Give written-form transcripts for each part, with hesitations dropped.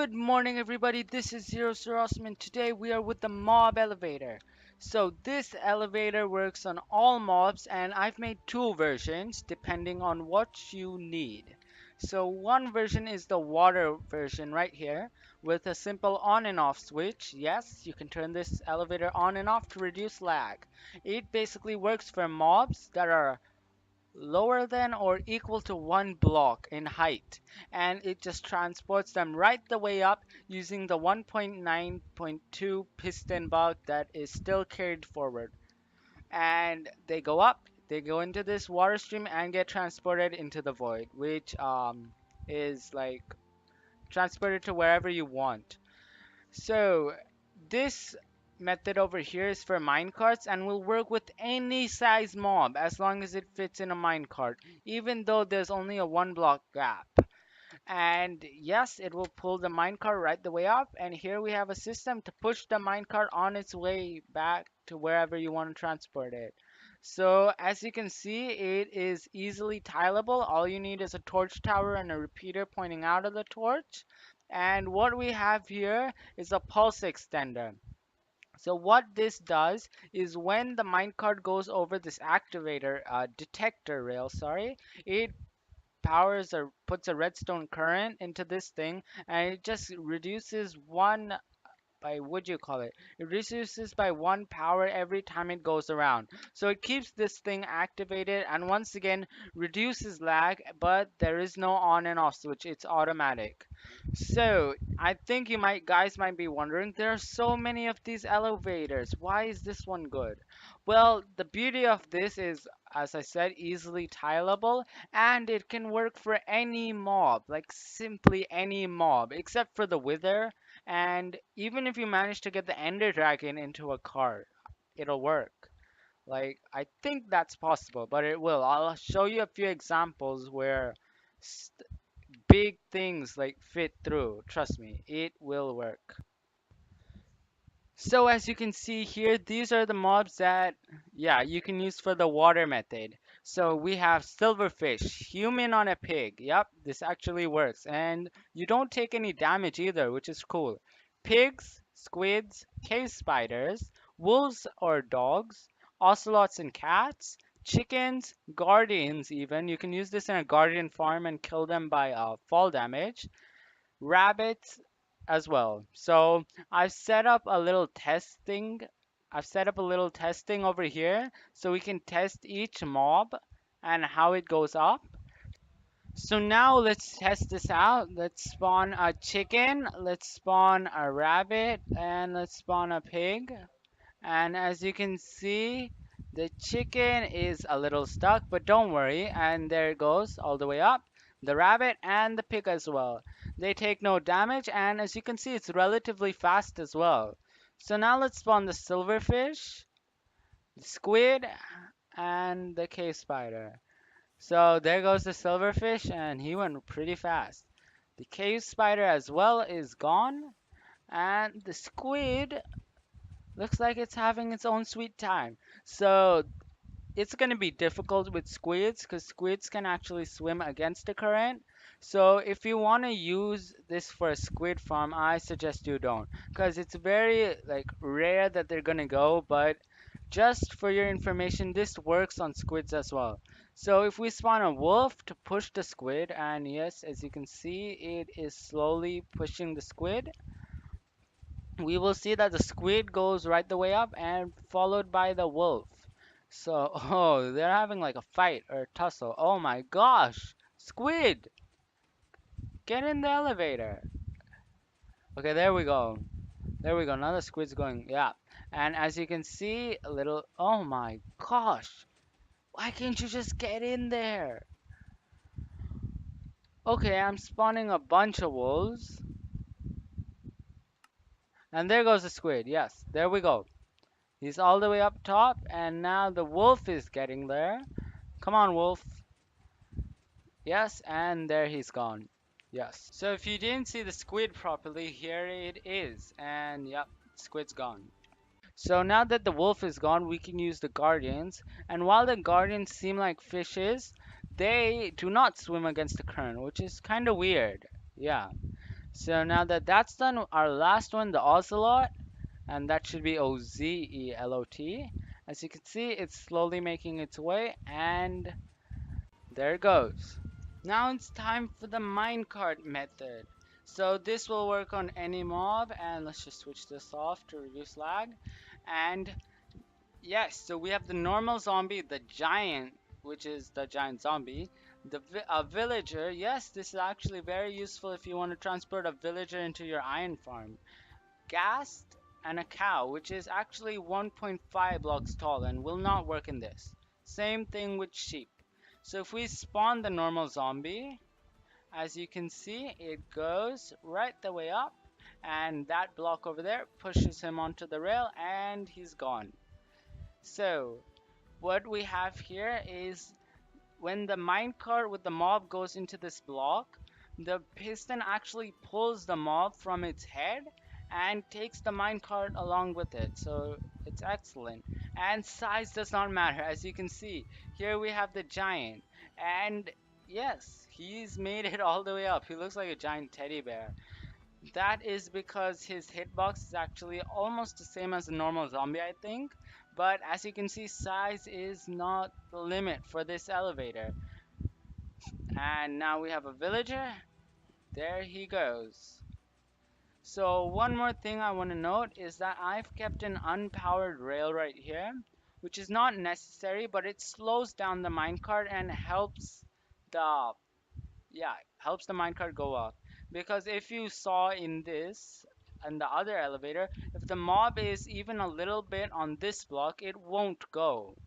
Good morning, everybody. This is Zero Sir Osman. Today we are with the mob elevator. So this elevator works on all mobs, and I've made two versions depending on what you need. So one version is the water version right here with a simple on and off switch. Yes, you can turn this elevator on and off to reduce lag. It basically works for mobs that are lower than or equal to one block in height, and it just transports them right the way up using the 1.9.2 piston bug that is still carried forward. And they go up, they go into this water stream and get transported into the void, which is like transported to wherever you want. So this method over here is for minecarts and will work with any size mob as long as it fits in a minecart, even though there's only a one block gap. And yes, it will pull the minecart right the way up. And here we have a system to push the minecart on its way back to wherever you want to transport it. So as you can see, it is easily tileable. All you need is a torch tower and a repeater pointing out of the torch. And what we have here is a pulse extender. So what this does is when the minecart goes over this activator detector rail, sorry, it powers or puts a redstone current into this thing, and it just reduces one by what do you call it? It reduces by one power every time it goes around. So it keeps this thing activated and once again reduces lag, but there is no on and off switch. It's automatic. So I think you might guys might be wondering, there are so many of these elevators. Why is this one good? Well, the beauty of this is, as I said, easily tileable and it can work for any mob, like simply any mob, except for the wither. And even if you manage to get the Ender Dragon into a cart, it'll work. Like, I think that's possible, but it will. I'll show you a few examples where big things like fit through. Trust me, it will work. So as you can see here, these are the mobs that, yeah, you can use for the water method. So we have silverfish, human on a pig. Yep, this actually works. And you don't take any damage either, which is cool. Pigs, squids, cave spiders, wolves or dogs, ocelots and cats, chickens, guardians even. You can use this in a guardian farm and kill them by fall damage. Rabbits as well. So I've set up a little testing. I've set up a little testing over here so we can test each mob and how it goes up. So now let's test this out. Let's spawn a chicken, let's spawn a rabbit, and let's spawn a pig. And as you can see, the chicken is a little stuck, but don't worry. And there it goes all the way up. The rabbit and the pig as well. They take no damage, and as you can see, it's relatively fast as well. So now let's spawn the silverfish, the squid, and the cave spider. So there goes the silverfish, and he went pretty fast. The cave spider as well is gone, and the squid looks like it's having its own sweet time. So it's going to be difficult with squids because squids can actually swim against the current. So if you want to use this for a squid farm, I suggest you don't, because it's very like rare that they're going to go. But just for your information, this works on squids as well. So if we spawn a wolf to push the squid, and yes, as you can see, it is slowly pushing the squid, we will see that the squid goes right the way up and followed by the wolf. So, oh, they're having like a fight or a tussle. Oh my gosh! Squid! Get in the elevator! Okay, there we go. There we go. Now the squid's going, yeah. And as you can see, a little, oh my gosh! Why can't you just get in there? Okay, I'm spawning a bunch of wolves. And there goes the squid. Yes, there we go. He's all the way up top, and now the wolf is getting there. Come on, wolf. Yes, and there he's gone. Yes. So if you didn't see the squid properly, here it is. And yep, squid's gone. So now that the wolf is gone, we can use the guardians. And while the guardians seem like fishes, they do not swim against the current, which is kind of weird. Yeah. So now that that's done, our last one, the ocelot, and that should be Ozelot. As you can see, it's slowly making its way, and there it goes. Now it's time for the minecart method. So this will work on any mob, and let's just switch this off to reduce lag. And yes, so we have the normal zombie, the giant, which is the giant zombie, a villager. Yes, this is actually very useful if you want to transport a villager into your iron farm. Ghast, and a cow, which is actually 1.5 blocks tall and will not work in this. Same thing with sheep. So if we spawn the normal zombie, as you can see, it goes right the way up, and that block over there pushes him onto the rail, and he's gone. So what we have here is when the minecart with the mob goes into this block, the piston actually pulls the mob from its head and takes the minecart along with it. So it's excellent. And size does not matter. As you can see, here we have the giant. And yes, he's made it all the way up. He looks like a giant teddy bear. That is because his hitbox is actually almost the same as a normal zombie, I think. But as you can see, size is not the limit for this elevator. And now we have a villager. There he goes. So one more thing I want to note is that I've kept an unpowered rail right here, which is not necessary, but it slows down the minecart and the helps the minecart go up. Because if you saw in this and the other elevator, if the mob is even a little bit on this block, it won't go.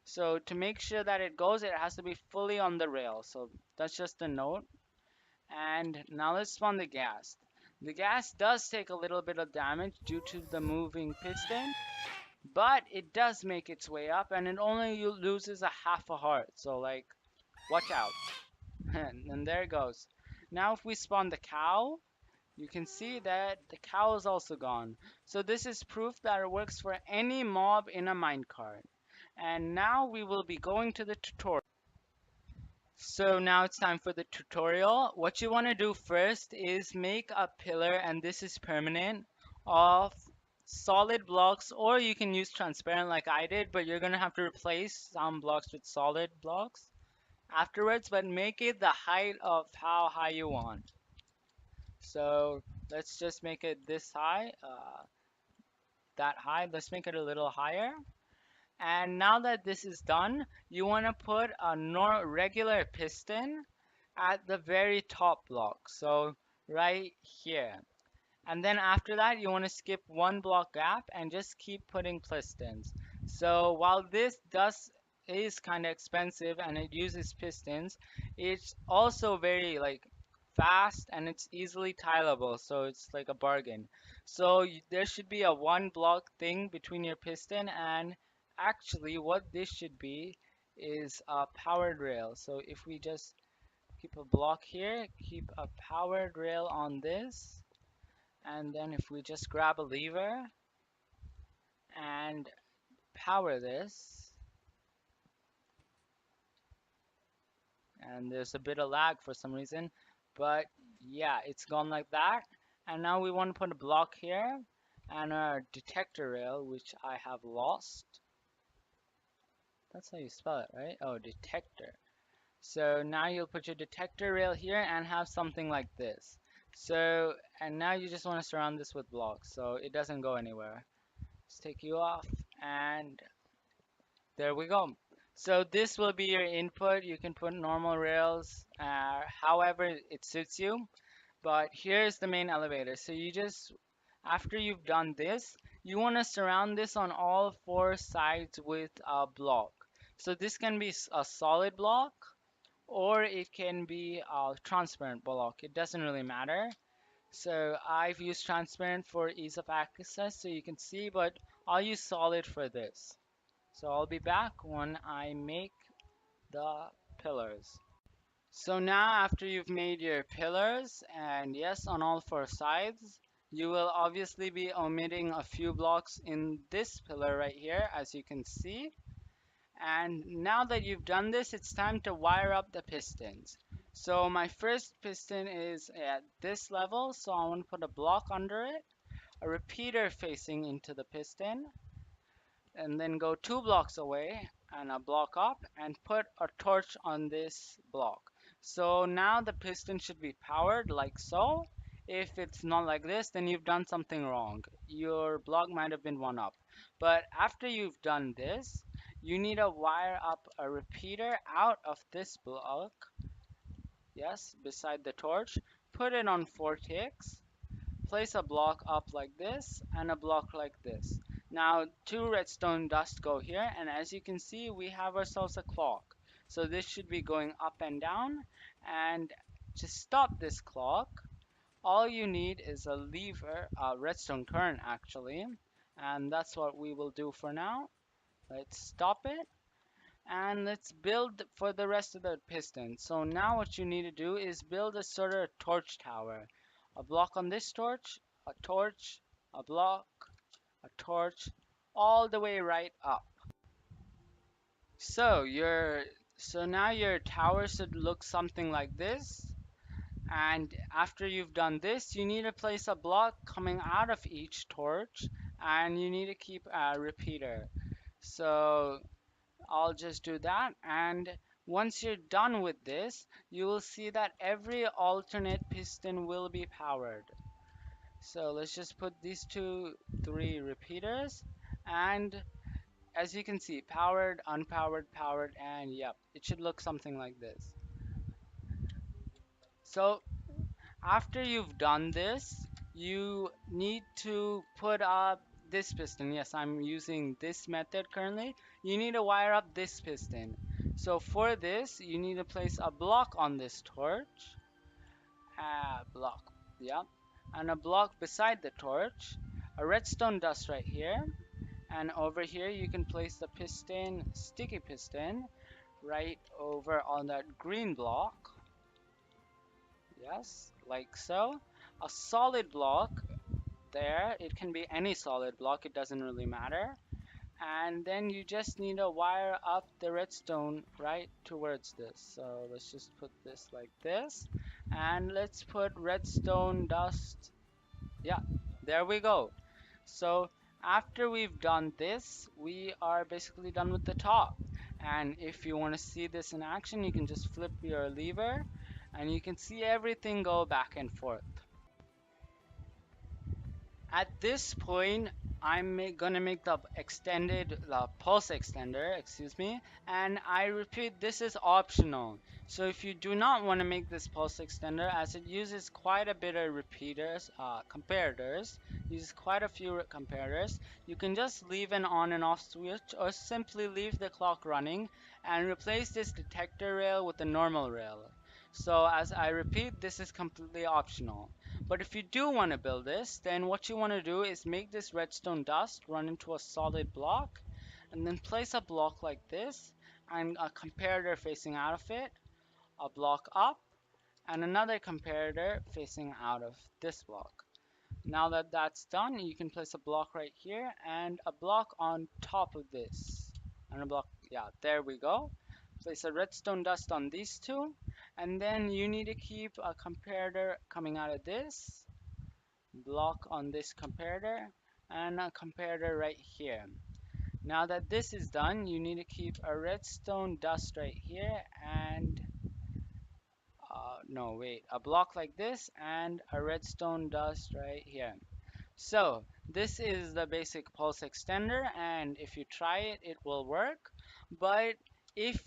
So to make sure that it goes, it has to be fully on the rail. So that's just a note. And now let's spawn the gas. The gas does take a little bit of damage due to the moving piston, but it does make its way up and it only loses a half a heart. So like, watch out. And there it goes. Now if we spawn the cow, you can see that the cow is also gone. So this is proof that it works for any mob in a minecart. And now we will be going to the tutorial. So now it's time for the tutorial. What you want to do first is make a pillar, and this is permanent, of solid blocks, or you can use transparent like I did, but you're going to have to replace some blocks with solid blocks afterwards, but make it the height of how high you want. So let's just make it this high, that high. Let's make it a little higher. And now that this is done, you want to put a regular piston at the very top block. So right here. And then after that, you want to skip one block gap and just keep putting pistons. So while this is kind of expensive and it uses pistons, it's also very like fast and it's easily tileable. So it's like a bargain. So there should be a one block thing between your piston, and actually what this should be is a powered rail. So if we just keep a block here, keep a powered rail on this, and then if we just grab a lever and power this, and there's a bit of lag for some reason, but yeah, it's gone like that. And now we want to put a block here and a detector rail, which I have lost. That's how you spell it, right? Oh, detector. So now you'll put your detector rail here and have something like this. So, and now you just want to surround this with blocks so it doesn't go anywhere. Let's take you off, and there we go. So this will be your input. You can put normal rails, however it suits you. But here's the main elevator. So you just, after you've done this, you want to surround this on all four sides with a block. So this can be a solid block, or it can be a transparent block. It doesn't really matter. So I've used transparent for ease of access so you can see, but I'll use solid for this. So I'll be back when I make the pillars. So now after you've made your pillars, and yes, on all four sides, you will obviously be omitting a few blocks in this pillar right here, as you can see. And now that you've done this, it's time to wire up the pistons. So my first piston is at this level, so I want to put a block under it, a repeater facing into the piston, and then go 2 blocks away and a block up and put a torch on this block. So now the piston should be powered like so. If it's not like this, then you've done something wrong. Your block might have been one up. But after you've done this, you need to wire up a repeater out of this block, yes, beside the torch, put it on 4 ticks, place a block up like this and a block like this. Now 2 redstone dust go here, and as you can see we have ourselves a clock. So this should be going up and down, and to stop this clock all you need is a lever, a redstone current actually, and that's what we will do for now. Let's stop it. And let's build for the rest of the piston. So now what you need to do is build a sort of torch tower. A block on this torch, a torch, a block, a torch, all the way right up. So your so now your tower should look something like this. And after you've done this, you need to place a block coming out of each torch, and you need to keep a repeater. So I'll just do that, and once you're done with this, you will see that every alternate piston will be powered. So let's just put these 3 repeaters, and as you can see, powered, unpowered, powered, and yep, it should look something like this. So after you've done this, you need to put up this piston. Yes, I'm using this method currently. You need to wire up this piston. So for this, you need to place a block on this torch. Block, yeah. And a block beside the torch. A redstone dust right here. And over here, you can place the piston, sticky piston, right over on that green block. Yes, like so. A solid block there, it can be any solid block, it doesn't really matter. And then you just need to wire up the redstone right towards this. So let's just put this like this. And let's put redstone dust. Yeah, there we go. So after we've done this, we are basically done with the top. And if you want to see this in action, you can just flip your lever and you can see everything go back and forth. At this point, I'm gonna make the pulse extender, excuse me, and I repeat, this is optional. So if you do not want to make this pulse extender, as it uses quite a bit of comparators, uses quite a few comparators, you can just leave an on and off switch or simply leave the clock running and replace this detector rail with a normal rail. So as I repeat, this is completely optional. But if you do want to build this, then what you want to do is make this redstone dust run into a solid block, and then place a block like this, and a comparator facing out of it, a block up, and another comparator facing out of this block. Now that that's done, you can place a block right here, and a block on top of this. And a block, yeah, there we go. Place a redstone dust on these 2, and then you need to keep a comparator coming out of this, block on this comparator, and a comparator right here. Now that this is done, you need to keep a redstone dust right here, and no, wait, a block like this and a redstone dust right here. So this is the basic pulse extender, and if you try it, it will work. But if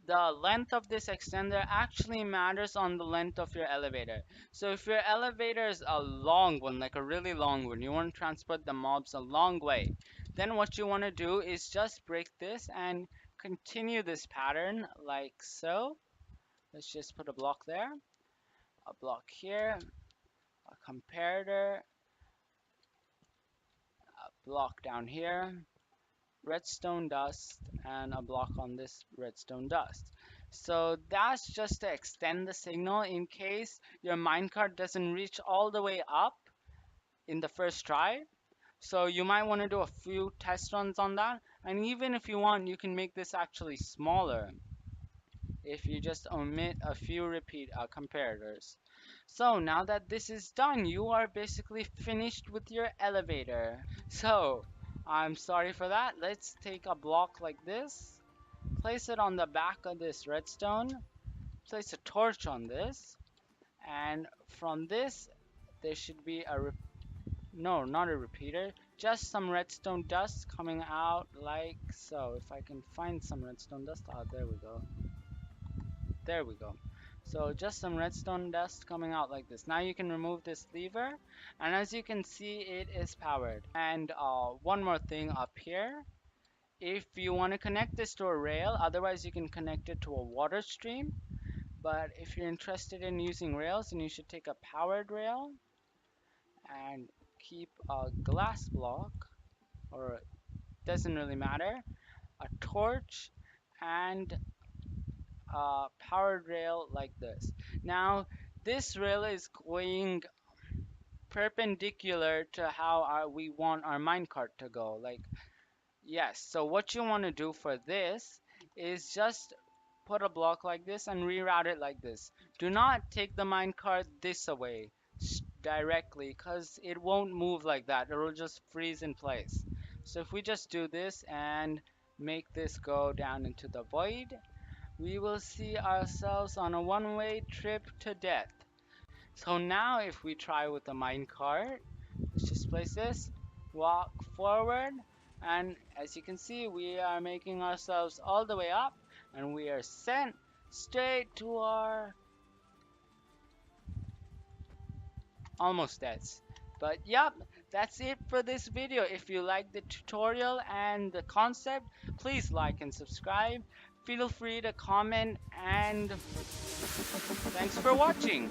the length of this extender actually matters on the length of your elevator. So if your elevator is a long one, like a really long one, you want to transport the mobs a long way, then what you want to do is just break this and continue this pattern like so. Let's just put a block there, a block here, a comparator, a block down here, redstone dust, and a block on this redstone dust. So that's just to extend the signal in case your minecart doesn't reach all the way up in the first try. So you might want to do a few test runs on that, and even if you want, you can make this actually smaller. if you just omit a few repeat comparators. So now that this is done, you are basically finished with your elevator. So I'm sorry for that. Let's take a block like this, place it on the back of this redstone, place a torch on this, and from this there should be no, not a repeater, just some redstone dust coming out like so. If I can find some redstone dust, there we go. There we go. So just some redstone dust coming out like this. Now you can remove this lever, and as you can see, it is powered. And one more thing up here. If you want to connect this to a rail, otherwise you can connect it to a water stream. But if you're interested in using rails, then you should take a powered rail and keep a glass block, or it doesn't really matter, a torch, and a powered rail like this. Now, this rail is going perpendicular to how we want our minecart to go. Like, yes, so what you want to do for this is just put a block like this and reroute it like this. Do not take the minecart this away directly because it won't move like that. It will just freeze in place. So if we just do this and make this go down into the void, we will see ourselves on a one-way trip to death. So now if we try with the minecart, let's just place this, walk forward, and as you can see, we are making ourselves all the way up, and we are sent straight to our almost deaths. But yep, that's it for this video. If you like the tutorial and the concept, please like and subscribe. Feel free to comment, and thanks for watching.